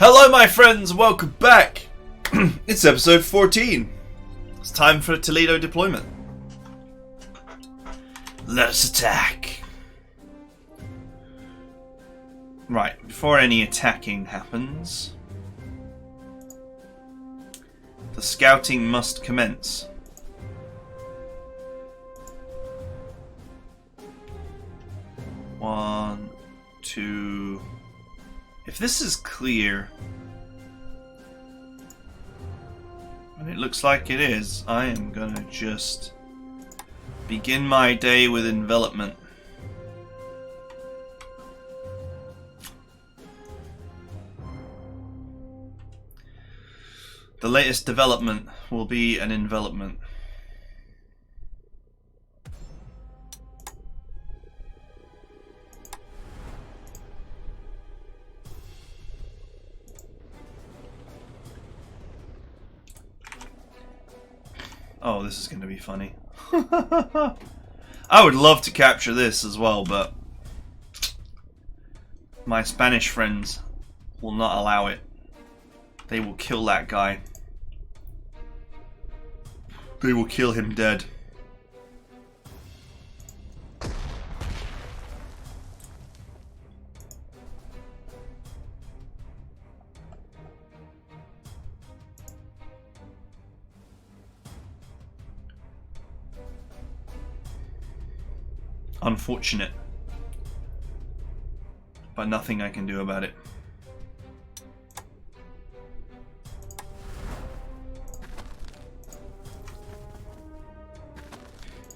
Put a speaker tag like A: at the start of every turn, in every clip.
A: Hello my friends, welcome back! It's episode 14. It's time for a Toledo deployment. Let us attack. Right, before any attacking happens, the scouting must commence. One, two... If this is clear, and it looks like it is, I am gonna just begin my day with envelopment. The latest development will be an envelopment. Oh, this is going to be funny. I would love to capture this as well, but my Spanish friends will not allow it. They will kill that guy. They will kill him dead. Unfortunate, but nothing I can do about it.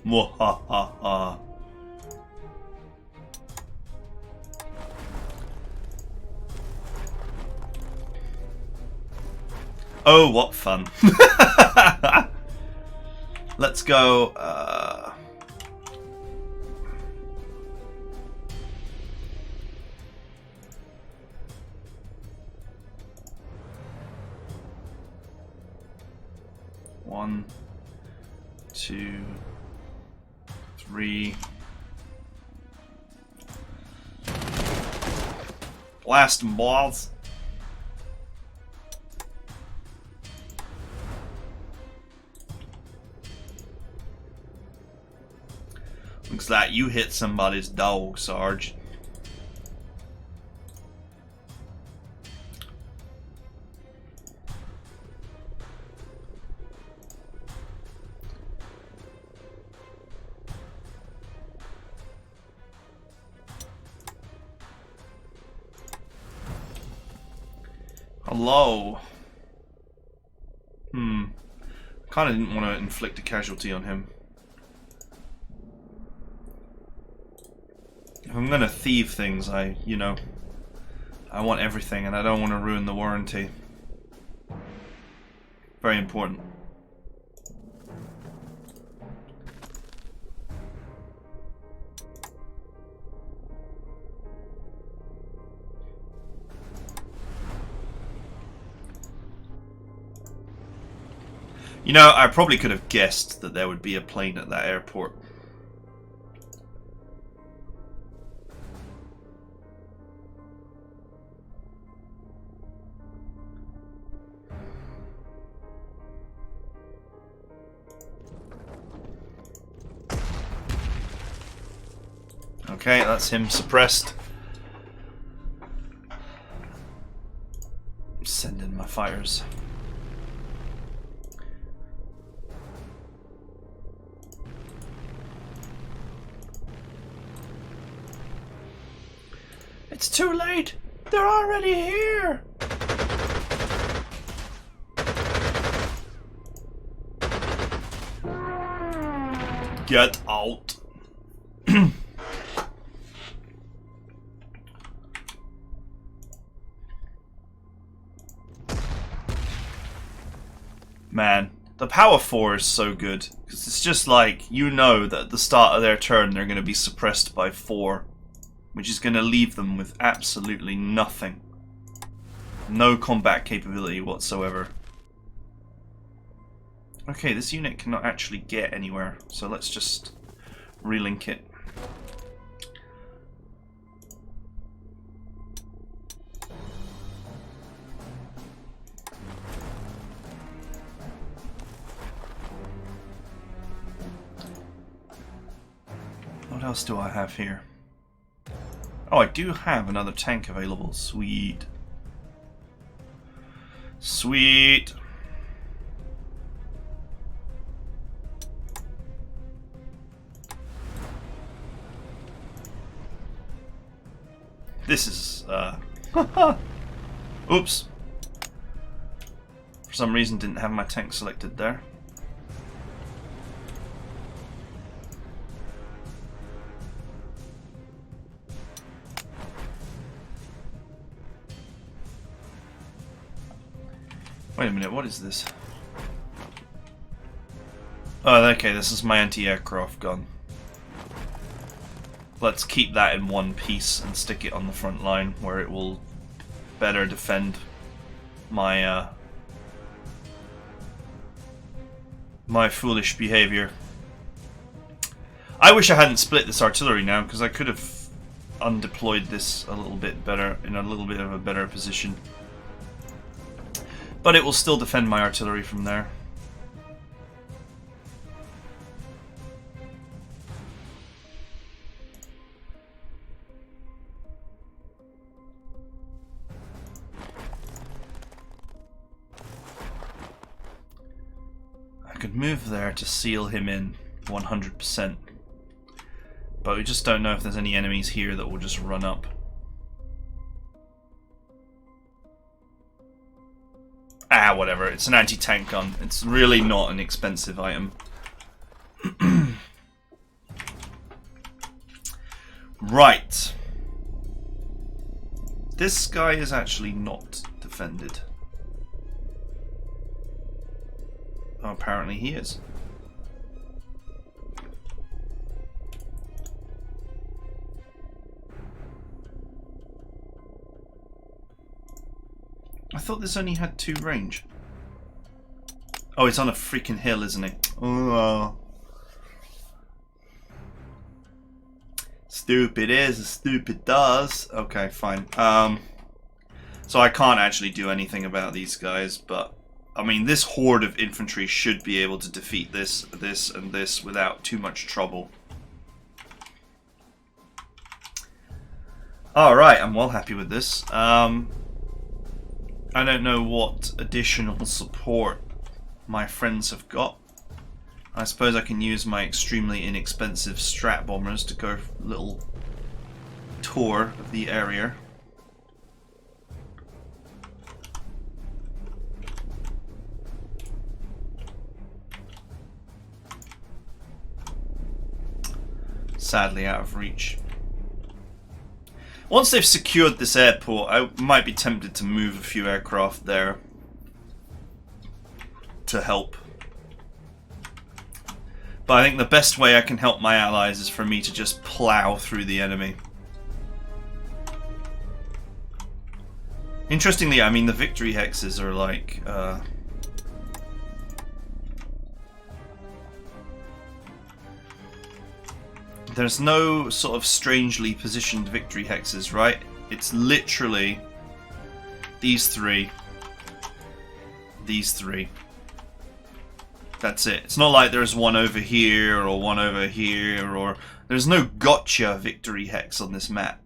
A: Mwahaha. Oh, what fun. Let's go, one, two, three. Blast them, balls. Looks like you hit somebody's dog, Sarge. Hello. Kinda didn't want to inflict a casualty on him. If I'm gonna thieve things, I want everything and I don't want to ruin the warranty. Very important. You know, I probably could have guessed that there would be a plane at that airport. Okay, that's him suppressed. Send in my fighters. It's too late! They're already here! Get out! Man, the Power 4 is so good. Because it's just like, you know that at the start of their turn they're going to be suppressed by 4. Which is going to leave them with absolutely nothing. No combat capability whatsoever. Okay, this unit cannot actually get anywhere, so let's just relink it. What else do I have here? Oh, I do have another tank available. Sweet. Sweet. This is, oops. For some reason didn't have my tank selected there. Wait a minute, what is this? Oh, okay, this is my anti-aircraft gun. Let's keep that in one piece and stick it on the front line where it will better defend my my foolish behavior. I wish I hadn't split this artillery now, because I could have undeployed this a little bit better, in a little bit of a better position. But it will still defend my artillery from there. I could move there to seal him in 100%. But we just don't know if there's any enemies here that will just run up. Ah, whatever. It's an anti-tank gun. It's really not an expensive item. Right. This guy is actually not defended. Oh, apparently he is. I thought this only had 2 range. Oh, it's on a freaking hill, isn't it? Oh. Stupid is as stupid does. Okay, fine. So I can't actually do anything about these guys, but I mean, this horde of infantry should be able to defeat this, this, and this without too much trouble. Alright, I'm well happy with this. I don't know what additional support my friends have got. I suppose I can use my extremely inexpensive strat bombers to go for a little tour of the area. Sadly out of reach. Once they've secured this airport, I might be tempted to move a few aircraft there to help. But I think the best way I can help my allies is for me to just plow through the enemy. Interestingly, I mean, the victory hexes are like... there's no sort of strangely positioned victory hexes, right? It's literally these 3, these 3. That's it. It's not like there's one over here or one over here, or there's no gotcha victory hex on this map.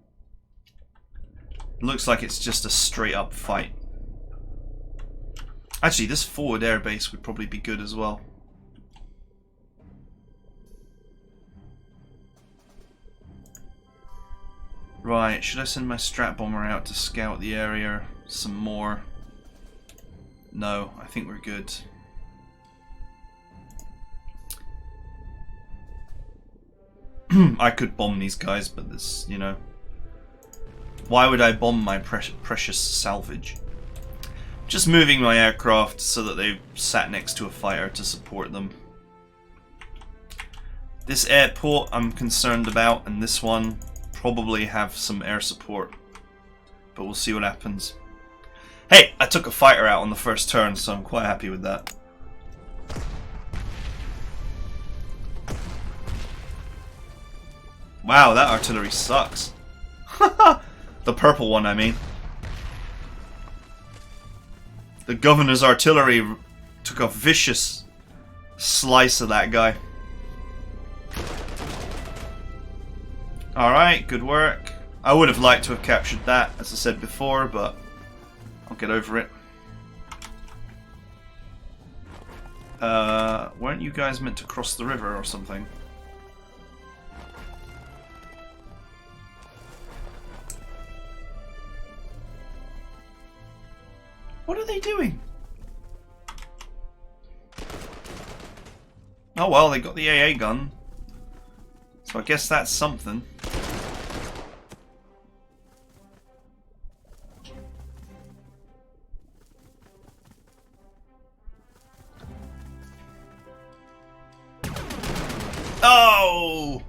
A: It looks like it's just a straight up fight. Actually, this forward air base would probably be good as well. Right, should I send my strat bomber out to scout the area some more? No, I think we're good. I could bomb these guys, but this, you know... Why would I bomb my precious salvage? Just moving my aircraft so that they sat next to a fighter to support them. This airport I'm concerned about, and this one probably have some air support, but we'll see what happens. Hey, I took a fighter out on the first turn, so I'm quite happy with that. Wow, that artillery sucks. The purple one, I mean. The governor's artillery took a vicious slice of that guy. Alright, good work. I would have liked to have captured that, as I said before, but I'll get over it. Weren't you guys meant to cross the river or something? What are they doing? Oh well, they got the AA gun. So I guess that's something. Oh!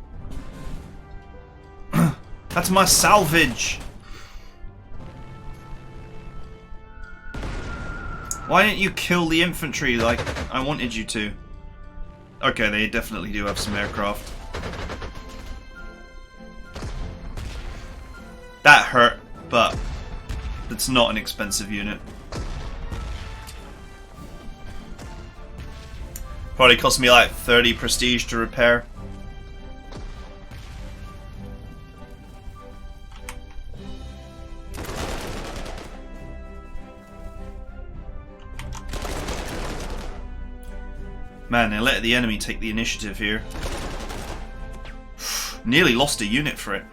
A: That's my salvage! Why didn't you kill the infantry like I wanted you to? Okay, they definitely do have some aircraft. That hurt, but it's not an expensive unit. Probably cost me like 30 prestige to repair. Man, they let the enemy take the initiative here. Nearly lost a unit for it.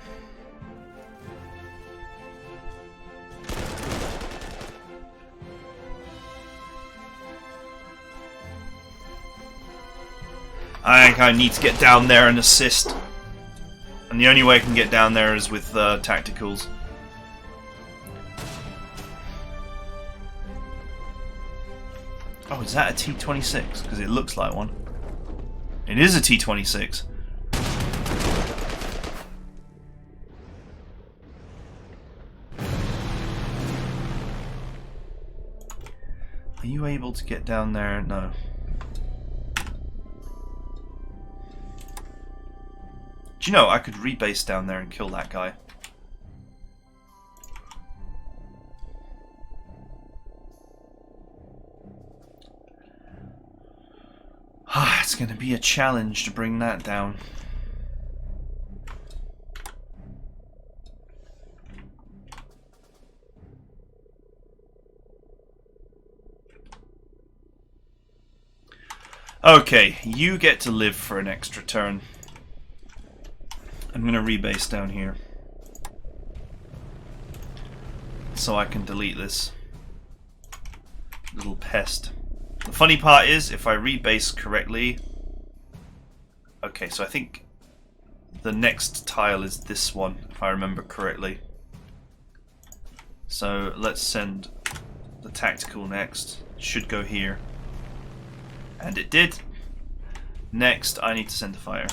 A: I think I need to get down there and assist. And the only way I can get down there is with tacticals. Oh, is that a T-26? Because it looks like one. It is a T-26. Are you able to get down there? No. Do you know, I could rebase down there and kill that guy. It's going to be a challenge to bring that down. Okay, you get to live for an extra turn. I'm going to rebase down here. So I can delete this little pest. The funny part is, if I rebase correctly... Okay, so I think the next tile is this one, if I remember correctly. So let's send the tactical next. It should go here. And it did. Next, I need to send a fire.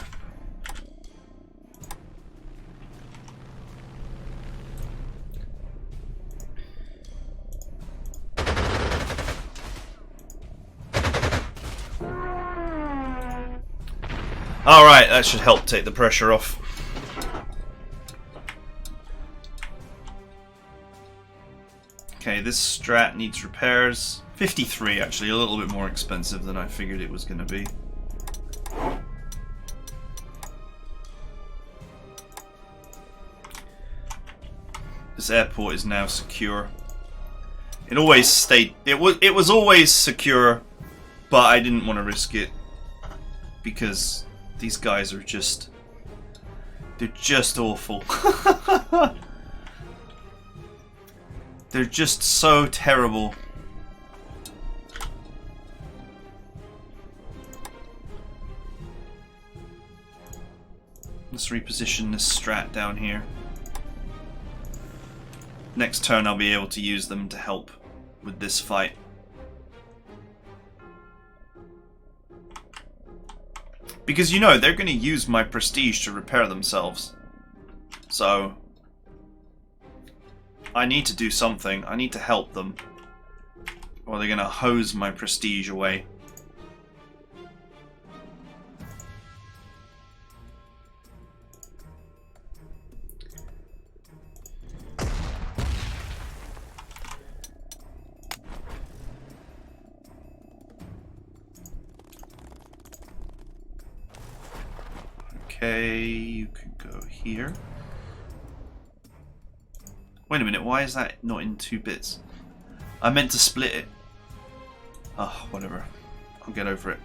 A: Alright, that should help take the pressure off. Okay, this strat needs repairs. 53 actually, a little bit more expensive than I figured it was going to be. This airport is now secure. It always stayed... It was always secure, but I didn't want to risk it. Because these guys are just... They're just awful. They're just so terrible. Let's reposition this strat down here. Next turn I'll be able to use them to help with this fight. Because, you know, they're going to use my prestige to repair themselves. So, I need to do something. I need to help them. Or they're going to hose my prestige away. Okay, you can go here. Wait a minute, why is that not in 2 bits? I meant to split it. Oh, whatever. I'll get over it.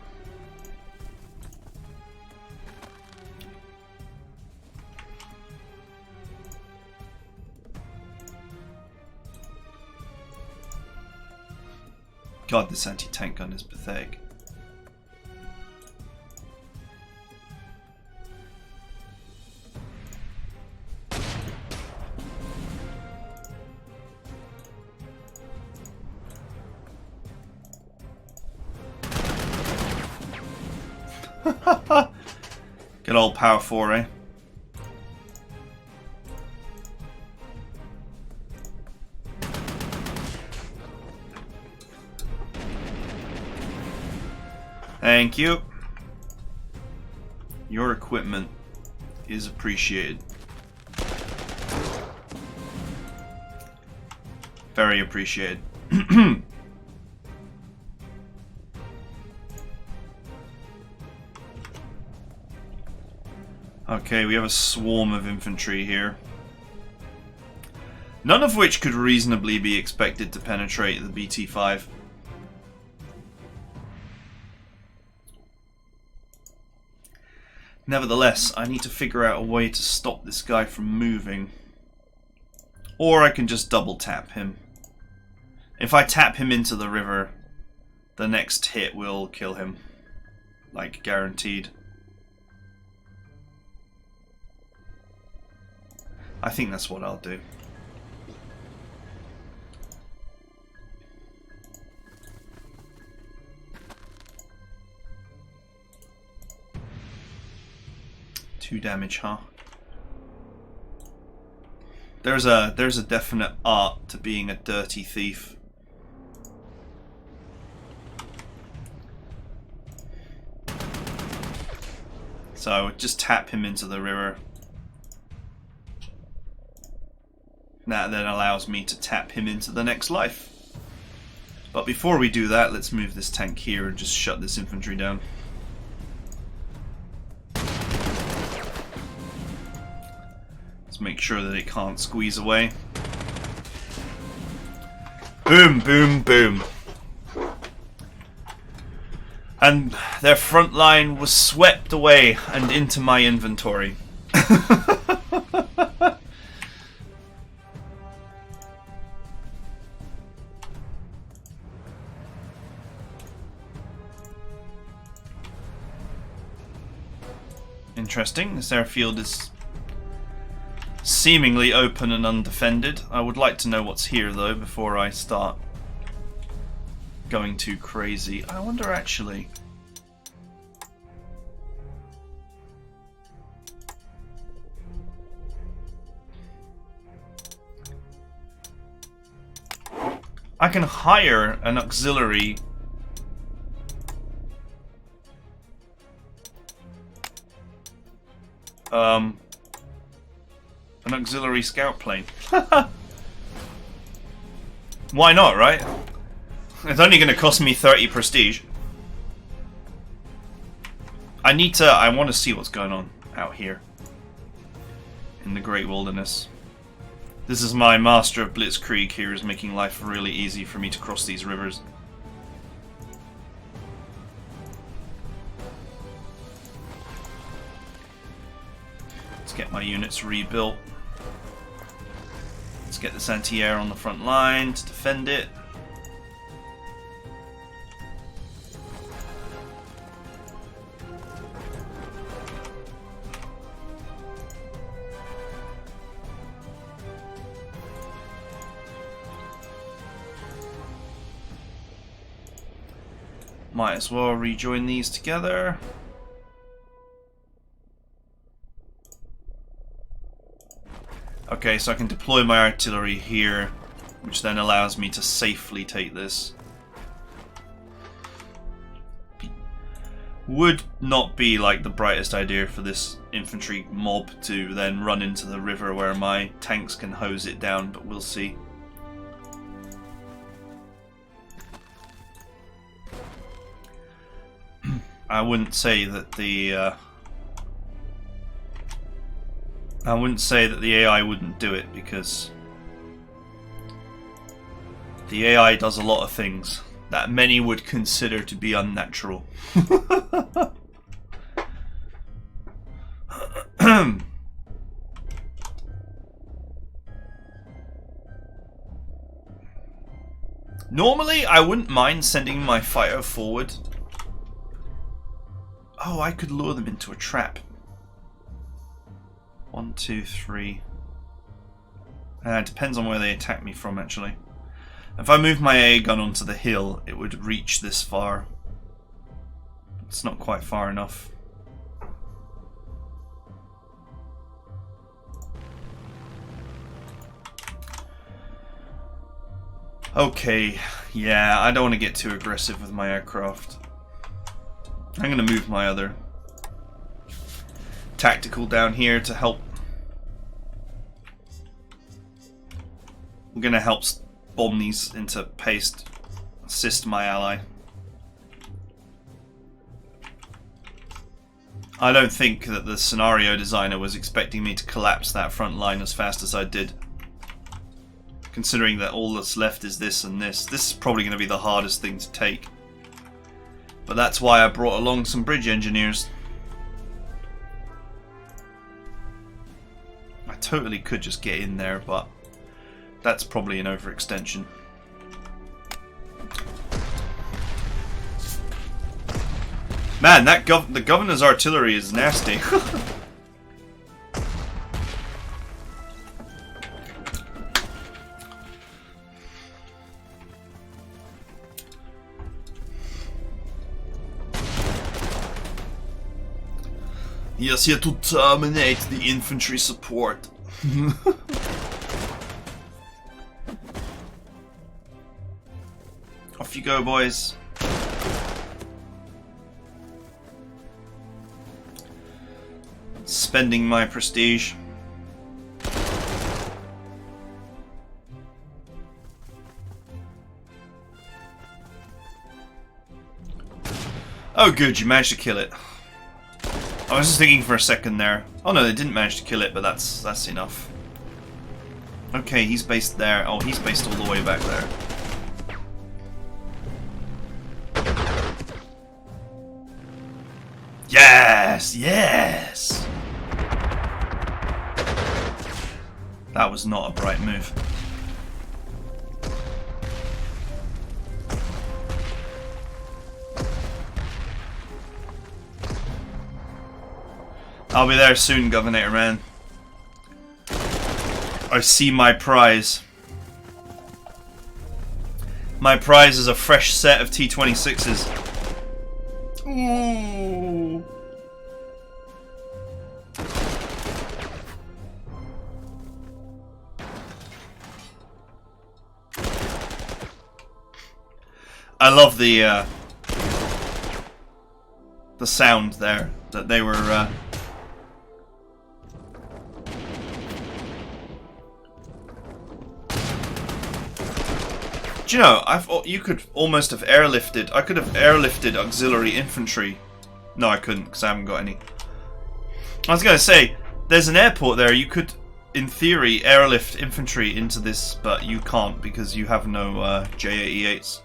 A: God, this anti-tank gun is pathetic. Good old Power 4, eh? Thank you. Your equipment is appreciated. Very appreciated. Okay, we have a swarm of infantry here. None of which could reasonably be expected to penetrate the BT-5. Nevertheless, I need to figure out a way to stop this guy from moving. Or I can just double tap him. If I tap him into the river, the next hit will kill him. Like, guaranteed. I think that's what I'll do. Two damage, huh? There's a definite art to being a dirty thief. So just tap him into the river. That then allows me to tap him into the next life. But before we do that, let's move this tank here and just shut this infantry down. Let's make sure that it can't squeeze away. Boom, boom, boom. And their front line was swept away and into my inventory. Interesting. This airfield is seemingly open and undefended. I would like to know what's here though before I start going too crazy. I wonder actually. I can hire an auxiliary an auxiliary scout plane. Why not, right? It's only going to cost me 30 prestige. I want to see what's going on out here in the Great Wilderness. This is my master of Blitzkrieg here, is making life really easy for me to cross these rivers. Let's get my units rebuilt. Let's get this anti-air on the front line to defend it. Might as well rejoin these together. Okay, so I can deploy my artillery here, which then allows me to safely take this. Would not be like the brightest idea for this infantry mob to then run into the river where my tanks can hose it down, but we'll see. I wouldn't say that the I wouldn't say that the AI wouldn't do it, because the AI does a lot of things that many would consider to be unnatural. Normally, I wouldn't mind sending my fighter forward. Oh, I could lure them into a trap. 1, 2, 3. It depends on where they attack me from, actually. If I move my AA gun onto the hill, it would reach this far. It's not quite far enough. Okay, yeah, I don't want to get too aggressive with my aircraft. I'm going to move my other tactical down here to help. We're going to help bomb these into paste, assist my ally. I don't think that the scenario designer was expecting me to collapse that front line as fast as I did. Considering that all that's left is this and this. This is probably going to be the hardest thing to take. But that's why I brought along some bridge engineers. I totally could just get in there, but that's probably an overextension. Man, the governor's artillery is nasty. He is here to terminate the infantry support. Off you go, boys. Spending my prestige. Oh good, you managed to kill it. I was just thinking for a second there. Oh no, they didn't manage to kill it, but that's enough. Okay, he's based there. Oh, he's based all the way back there. Yes! Yes! That was not a bright move. I'll be there soon, Governor man. I see my prize. My prize is a fresh set of T-26s. Ooh. I love the sound there that they were. Do you know, you could almost have airlifted. I could have airlifted auxiliary infantry. No, I couldn't, because I haven't got any. I was going to say, there's an airport there. You could, in theory, airlift infantry into this, but you can't because you have no J-88s.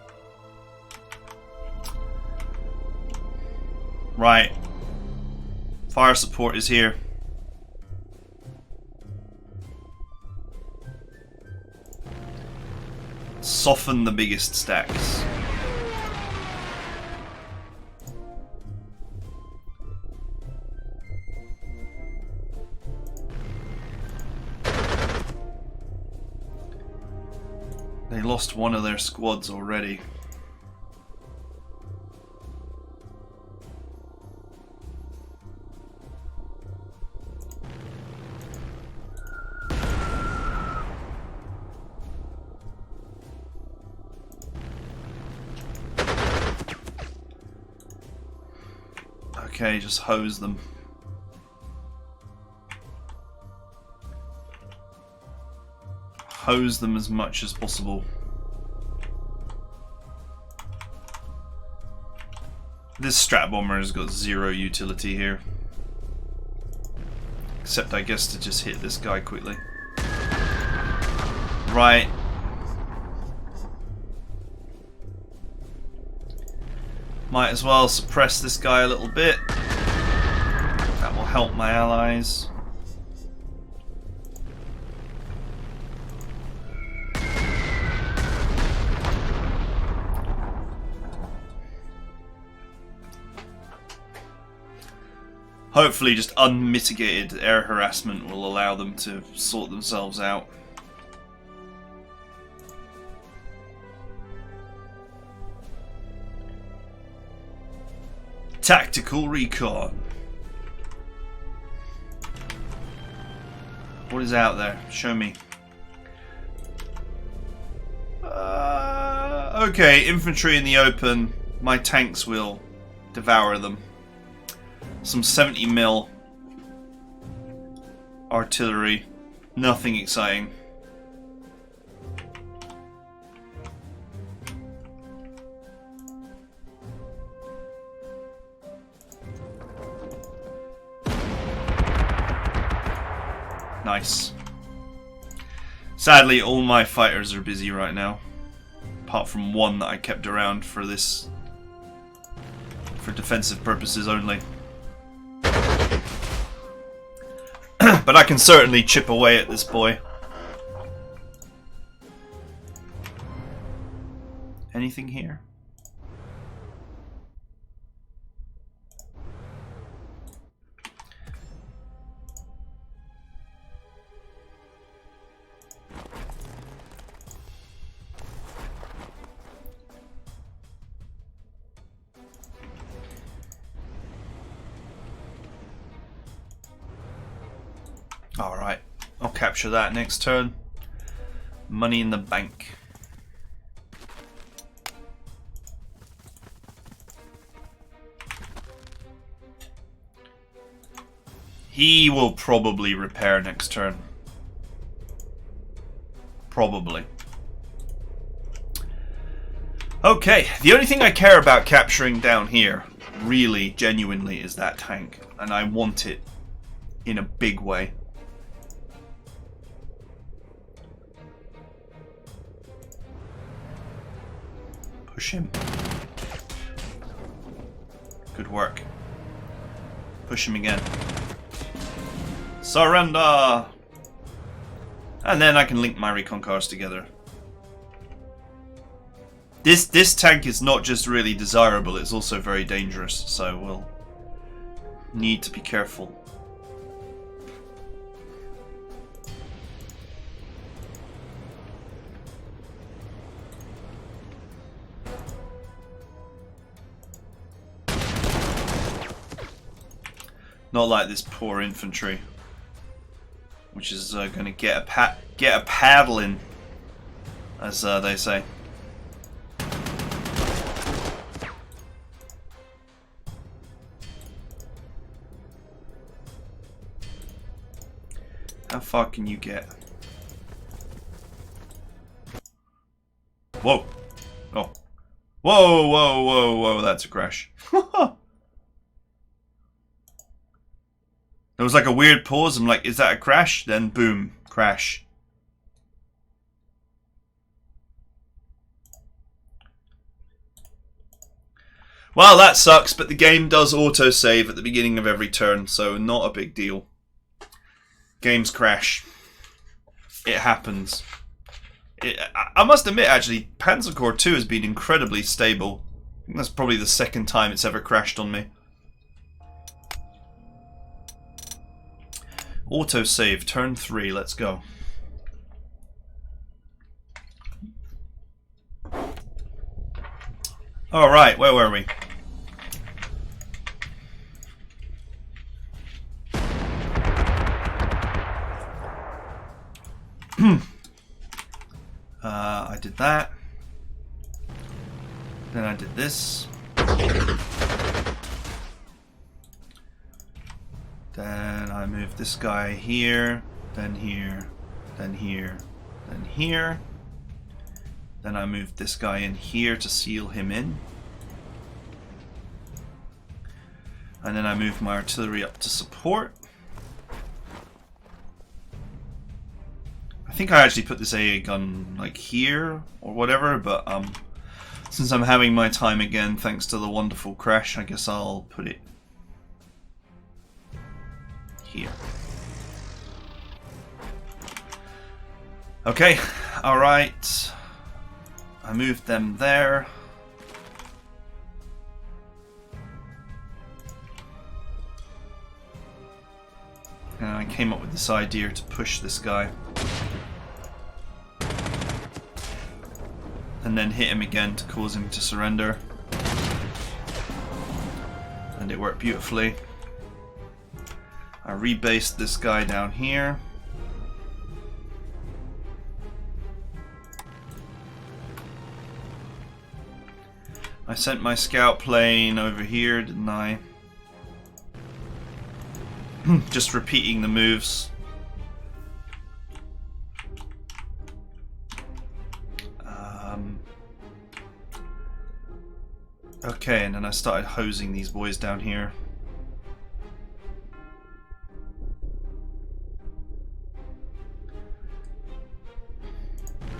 A: Right. Fire support is here. Soften the biggest stacks. They lost one of their squads already. Okay, just hose them. Hose them as much as possible. This strat bomber has got zero utility here. except I guess to just hit this guy quickly. Right. Might as well suppress this guy a little bit. That will help my allies. Hopefully just unmitigated air harassment will allow them to sort themselves out. Tactical recon. What is out there? Show me. Okay, infantry in the open. My tanks will devour them. Some 70 mil artillery. Nothing exciting. Nice. Sadly, all my fighters are busy right now. Apart from one that I kept around for this. For defensive purposes only. But I can certainly chip away at this boy. Anything here? Alright, I'll capture that next turn. Money in the bank. He will probably repair next turn. Probably. Okay, the only thing I care about capturing down here, really, genuinely, is that tank. And I want it in a big way. Push him. Good work. Push him again. Surrender! And then I can link my recon cars together. This tank is not just really desirable, it's also very dangerous, so we'll need to be careful. Not like this poor infantry, which is going to get a paddling, as they say. How far can you get? Whoa! Oh! Whoa! Whoa! Whoa! Whoa! That's a crash. There was like a weird pause. I'm like, is that a crash? Then boom, crash. Well, that sucks, but the game does auto-save at the beginning of every turn, so not a big deal. Games crash. It happens. I must admit, actually, Panzer Corps 2 has been incredibly stable. I think that's probably the second time it's ever crashed on me. Auto-save, turn 3, let's go. Alright, where were we? I did that. Then I did this. Then I moved this guy here, then here, then here, then here. Then I moved this guy in here to seal him in. And then I moved my artillery up to support. I think I actually put this AA gun like here or whatever, but since I'm having my time again thanks to the wonderful crash, I guess I'll put it here. Okay, alright. I moved them there. And I came up with this idea to push this guy. And then hit him again to cause him to surrender. And it worked beautifully. I rebased this guy down here. I sent my scout plane over here, didn't I? Just repeating the moves. Okay, and then I started hosing these boys down here.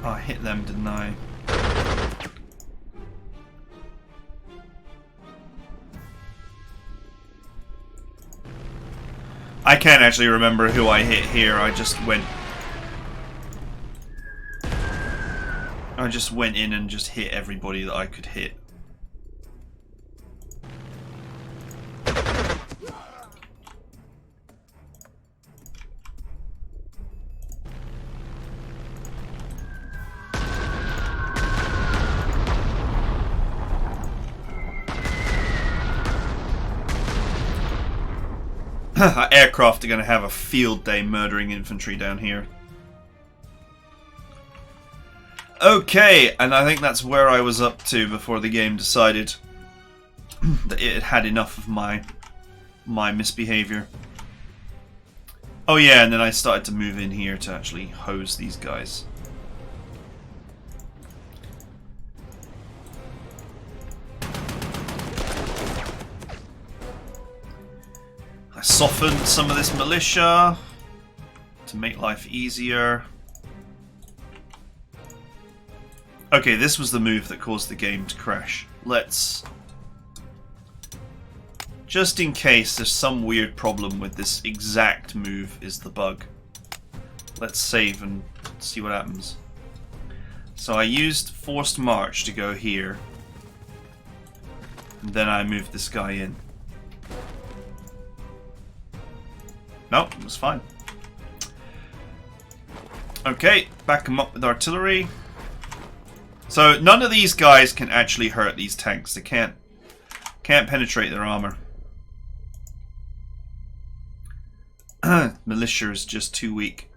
A: Oh, I hit them, didn't I? I can't actually remember who I hit here. I just went in and just hit everybody that I could hit. Aircraft are going to have a field day murdering infantry down here. Okay, and I think that's where I was up to before the game decided that it had had enough of my misbehavior. Oh yeah, and then I started to move in here to actually hose these guys. I softened some of this militia to make life easier. Okay, this was the move that caused the game to crash. Let's... just in case there's some weird problem with this exact move is the bug. Let's save and see what happens. So I used forced march to go here. And then I moved this guy in. Nope, it was fine. Okay, back them up with artillery. So none of these guys can actually hurt these tanks. They can't penetrate their armor. Militia is just too weak.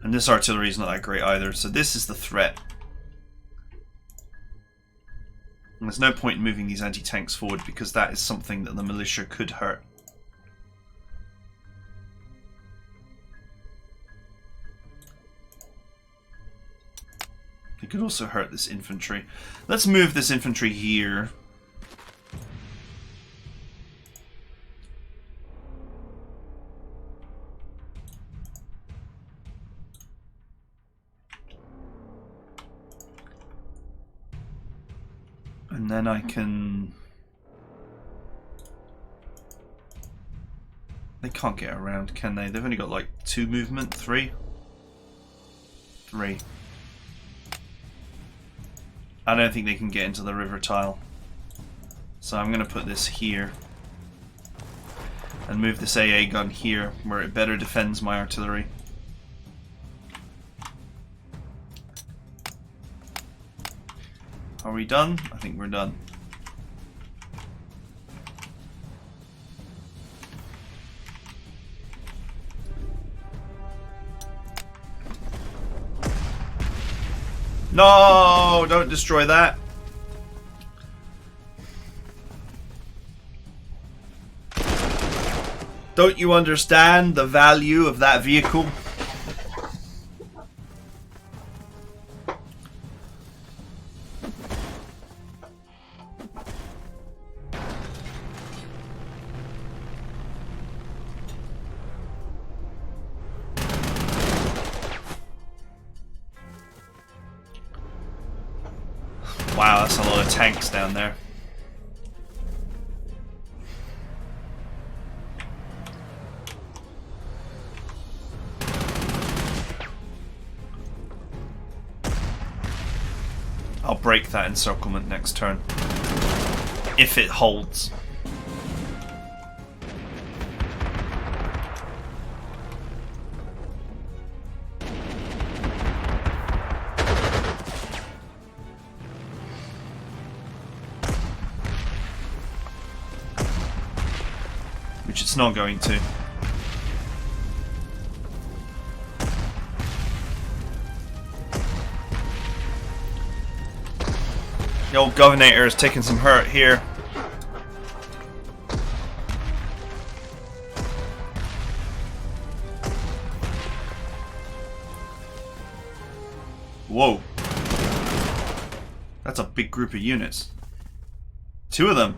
A: And this artillery is not that great either. So this is the threat. And there's no point in moving these anti-tanks forward because that is something that the militia could hurt. It could also hurt this infantry. Let's move this infantry here. And then I can... They can't get around, can they? They've only got like 2 movement, 3? 3. I don't think they can get into the river tile. So I'm going to put this here. And move this AA gun here, where it better defends my artillery. Are we done? I think we're done. No! Don't destroy that. Don't you understand the value of that vehicle? Wow, that's a lot of tanks down there. I'll break that encirclement next turn. If it holds. Which it's not going to. The old Governator is taking some hurt here. Whoa. That's a big group of units. 2 of them.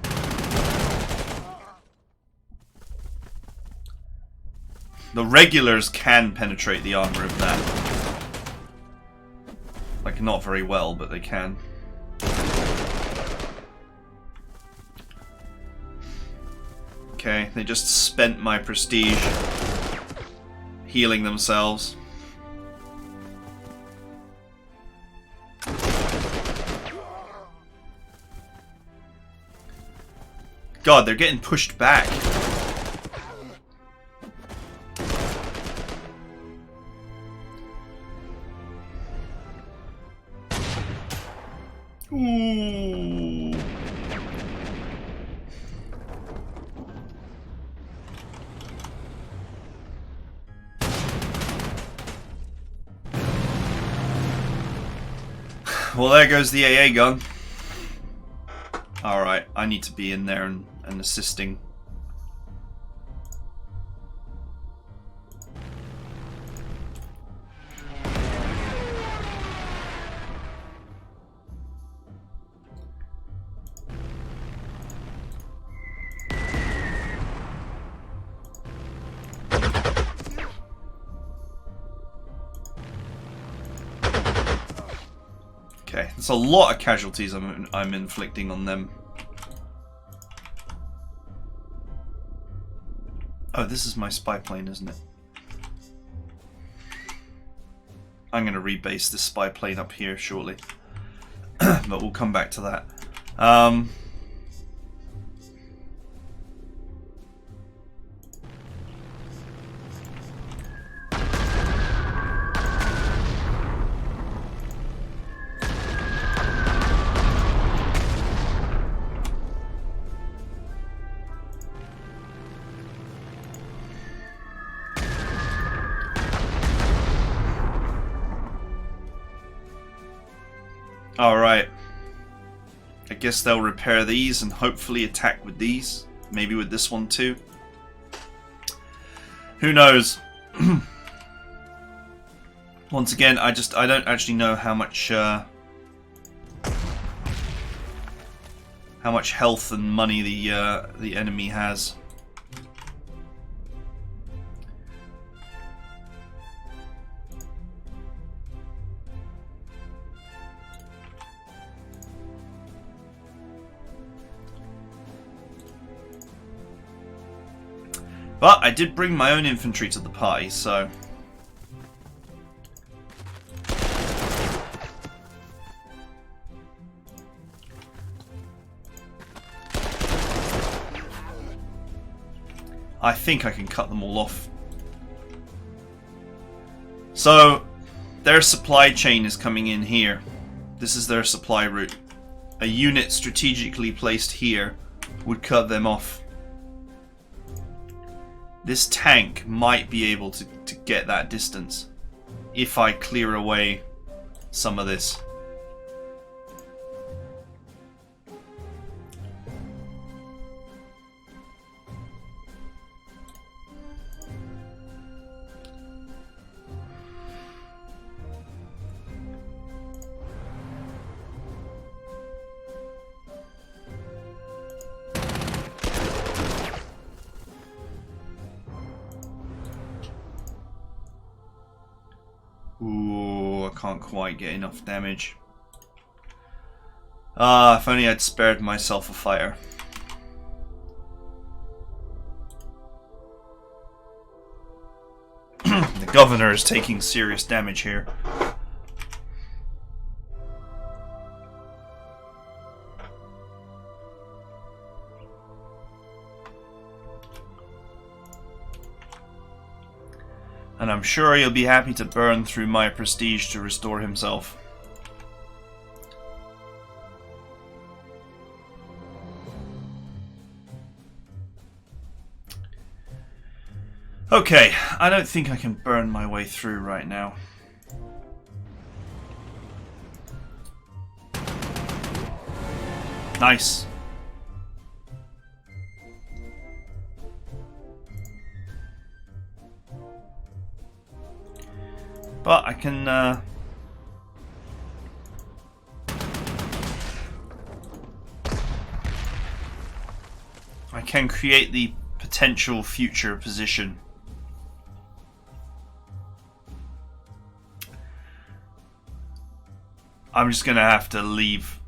A: The regulars can penetrate the armor of that. Like, not very well, but they can. Okay, they just spent my prestige healing themselves. God, they're getting pushed back. Ooh. Well, there goes the AA gun. Alright, I need to be in there and assisting. Okay, that's a lot of casualties I'm inflicting on them. Oh, this is my spy plane, isn't it? I'm going to rebase this spy plane up here shortly. But we'll come back to that. Alright. I guess they'll repair these and hopefully attack with these. Maybe with this one too. Who knows? Once again, I don't actually know how much health and money the enemy has. But I did bring my own infantry to the party, so... I think I can cut them all off. So, their supply chain is coming in here. This is their supply route. A unit strategically placed here would cut them off. This tank might be able to get that distance if I clear away some of this. Ooh, I can't quite get enough damage. Ah, if only I'd spared myself a fighter. The governor is taking serious damage here. And I'm sure he'll be happy to burn through my prestige to restore himself. Okay, I don't think I can burn my way through right now. Nice. But I can create the potential future position. I'm just gonna have to leave.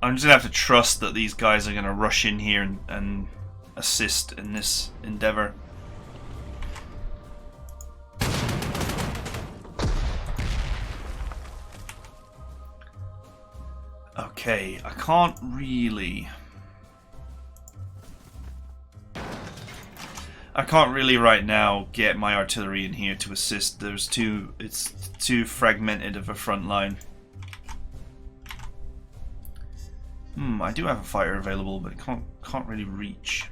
A: I'm just gonna have to trust that these guys are gonna rush in here and assist in this endeavor. Okay, I can't really right now get my artillery in here to assist. It's too fragmented of a front line. I do have a fighter available, but it can't really reach.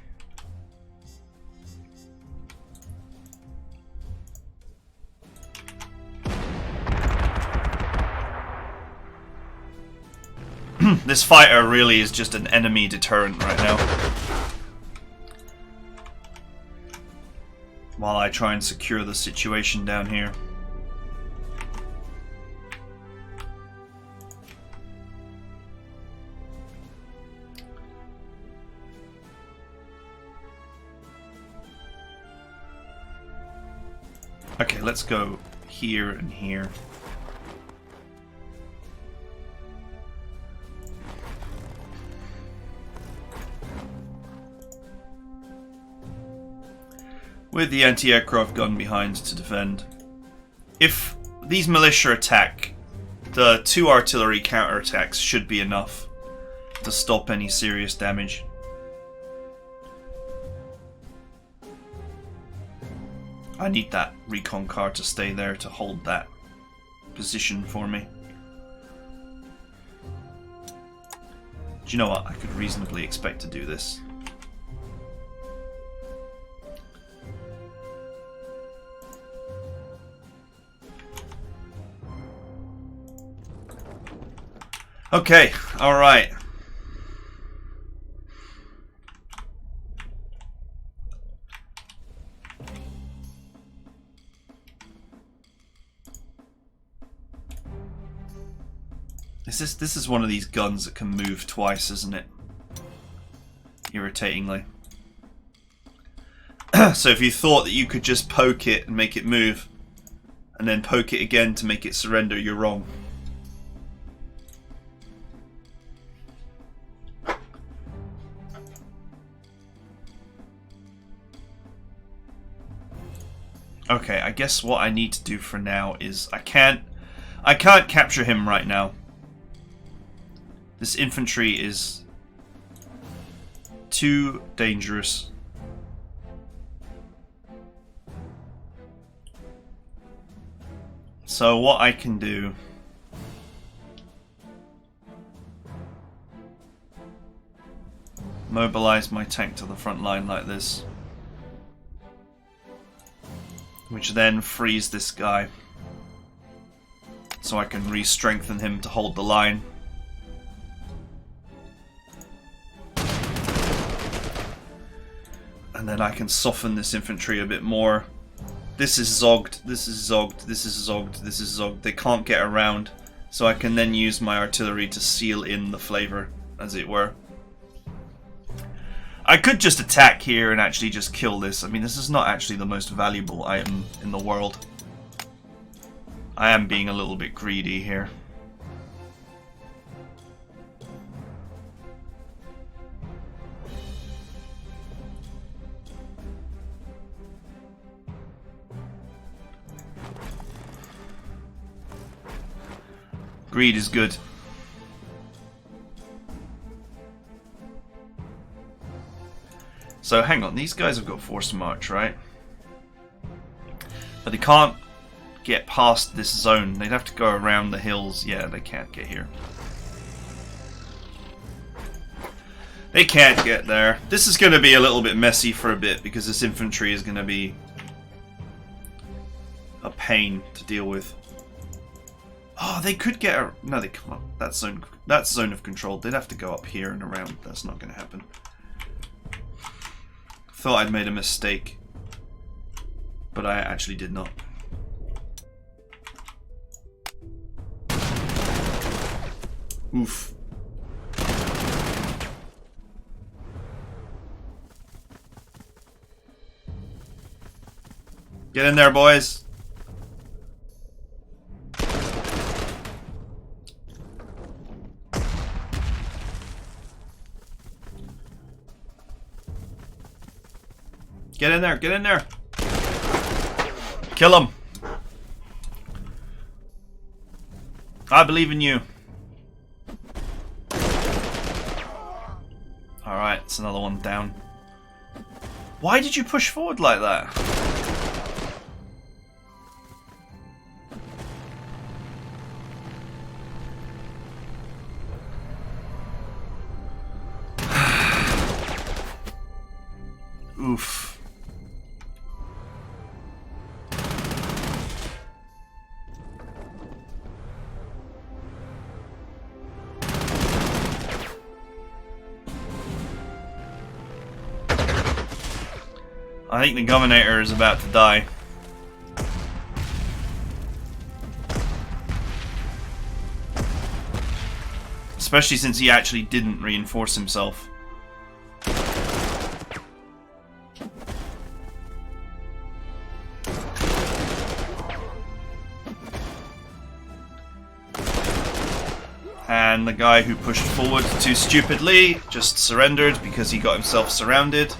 A: This fighter really is just an enemy deterrent right now. While I try and secure the situation down here. Okay, let's go here and here. With the anti-aircraft gun behind to defend. If these militia attack, the 2 artillery counterattacks should be enough to stop any serious damage. I need that recon car to stay there to hold that position for me. Do you know what? I could reasonably expect to do this. Okay, alright. This is one of these guns that can move twice, isn't it? Irritatingly. So if you thought that you could just poke it and make it move, and then poke it again to make it surrender, you're wrong. Okay, I guess what I need to do for now is I can't capture him right now. This infantry is too dangerous. So what I can do mobilize my tank to the front line like this, which then frees this guy so I can re-strengthen him to hold the line. And then I can soften this infantry a bit more. This is zogged, this is zogged, this is zogged, this is zogged. They can't get around, so I can then use my artillery to seal in the flavor, as it were. I could just attack here and actually just kill this. I mean, this is not actually the most valuable item in the world. I am being a little bit greedy here. Greed is good. So hang on, these guys have got forced march, right? But they can't get past this zone. They'd have to go around the hills. Yeah, they can't get here. They can't get there. This is going to be a little bit messy for a bit because this infantry is going to be a pain to deal with. Oh, they could get a... No, they can't. That's zone of control. They'd have to go up here and around. That's not going to happen. Thought I'd made a mistake, but I actually did not. Oof. Get in there, boys. Get in there, get in there. Kill him. I believe in you. Alright, it's another one down. Why did you push forward like that? Oof. I think the Governor is about to die. Especially since he actually didn't reinforce himself. And the guy who pushed forward too stupidly just surrendered because he got himself surrounded.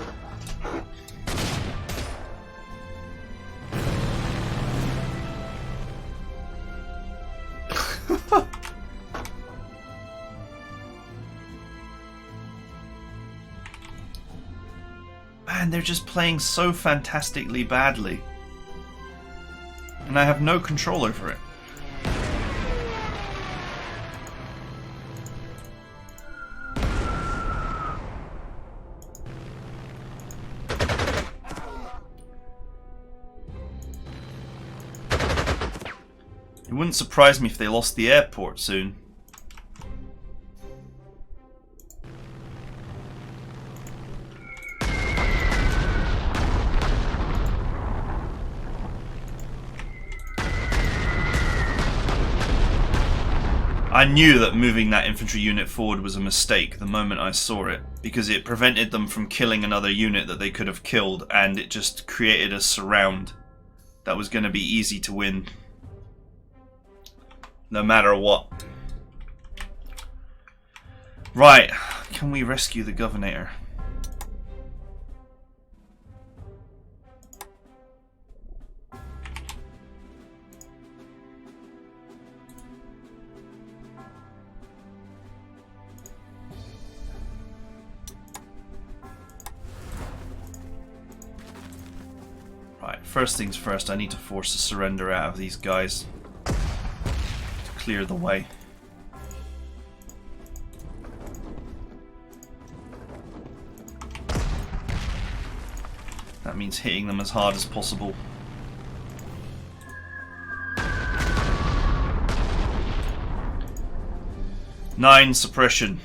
A: Man, they're just playing so fantastically badly. And I have no control over it. It wouldn't surprise me if they lost the airport soon. I knew that moving that infantry unit forward was a mistake the moment I saw it, because it prevented them from killing another unit that they could have killed, and it just created a surround that was going to be easy to win. No matter what. Right, can we rescue the Governor? Right, first things first, I need to force a surrender out of these guys. Clear the way. That means hitting them as hard as possible. Nine suppression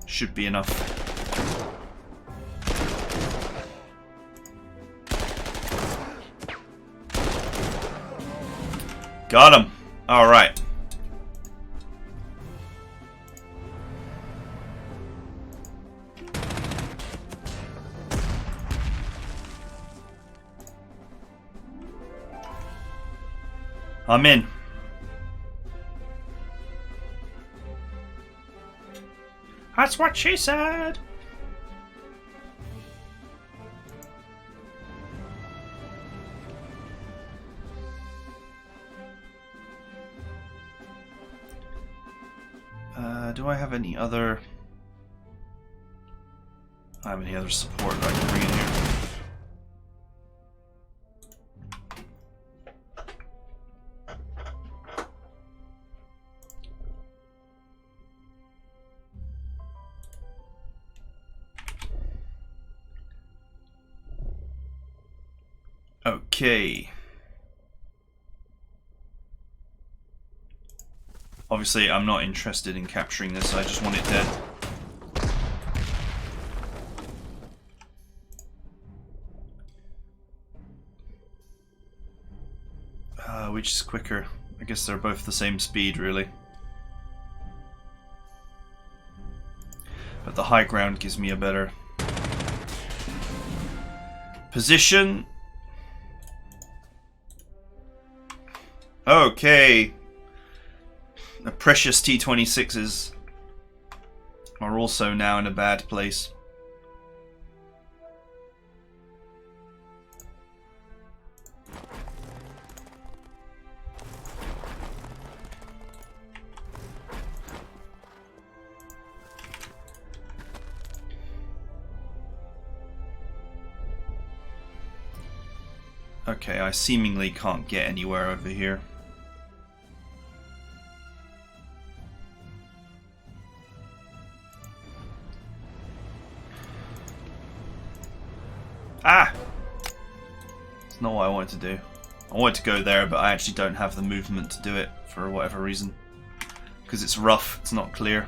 A: should be enough. Got him. All right. I'm in. That's what she said. do I have any other... I have any other support that I can bring in here? Okay. Obviously, I'm not interested in capturing this, I just want it dead. Which is quicker? I guess they're both the same speed, really. But the high ground gives me a better position. Okay. The precious T-26s are also now in a bad place. Okay, I seemingly can't get anywhere over here. Ah! It's not what I wanted to do. I wanted to go there, but I actually don't have the movement to do it for whatever reason. Because it's rough, it's not clear.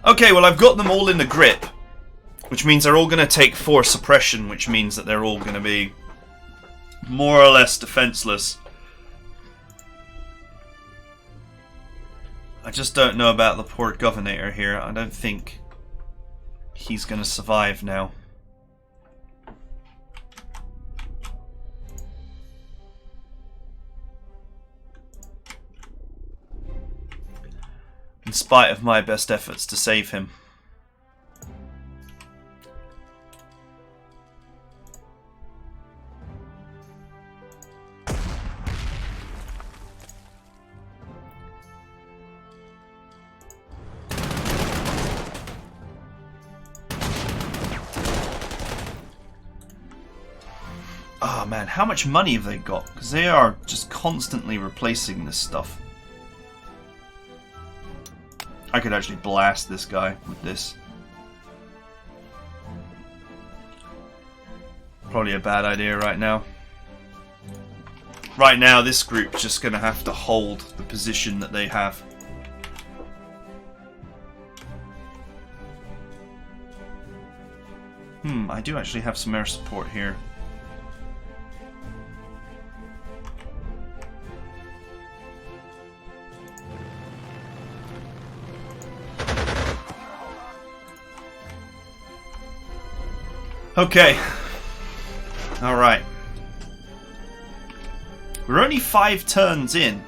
A: Okay, well I've got them all in the grip. Which means they're all going to take force suppression, which means that they're all going to be more or less defenseless. I just don't know about the poor Governor here. I don't think he's going to survive now. In spite of my best efforts to save him. Oh man, how much money have they got? Because they are just constantly replacing this stuff. I could actually blast this guy with this. Probably a bad idea right now. Right now, this group's just going to have to hold the position that they have. I do actually have some air support here. Okay. Alright. We're only 5 turns in.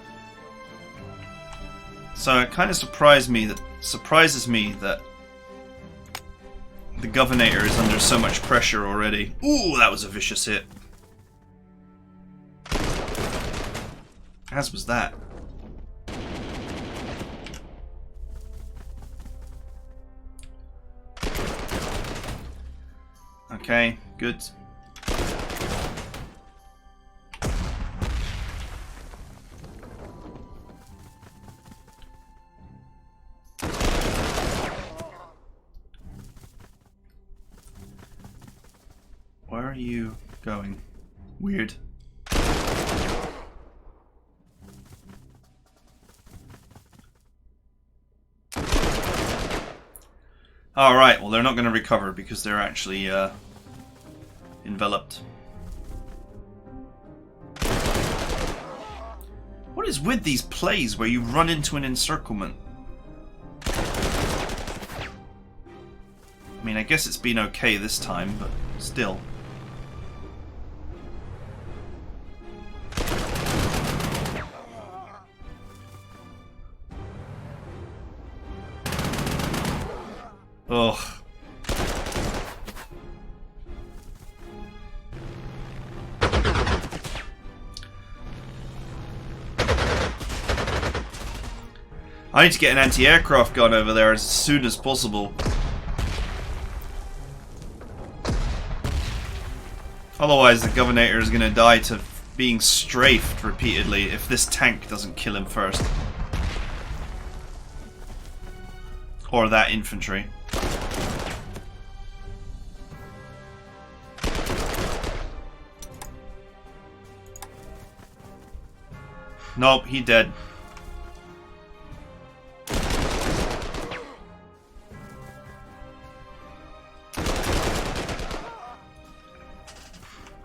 A: So it kind of surprises me that the Governor is under so much pressure already. Ooh, that was a vicious hit. As was that. Okay, good. Where are you going? Weird. Alright, well they're not going to recover because they're actually enveloped. What is with these plays where you run into an encirclement? I mean, I guess it's been okay this time, but still. Ugh. I need to get an anti-aircraft gun over there as soon as possible. Otherwise the Governator is going to die to being strafed repeatedly if this tank doesn't kill him first. Or that infantry. Nope, he dead.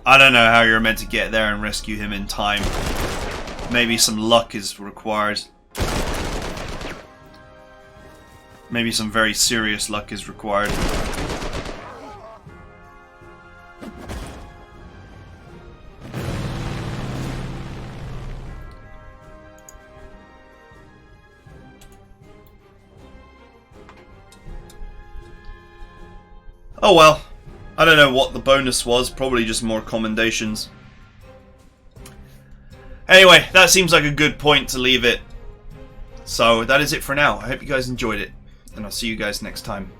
A: I don't know how you're meant to get there and rescue him in time. Maybe some luck is required. Maybe some very serious luck is required. Oh well. I don't know what the bonus was, probably just more commendations. Anyway, that seems like a good point to leave it. So that is it for now. I hope you guys enjoyed it, and I'll see you guys next time.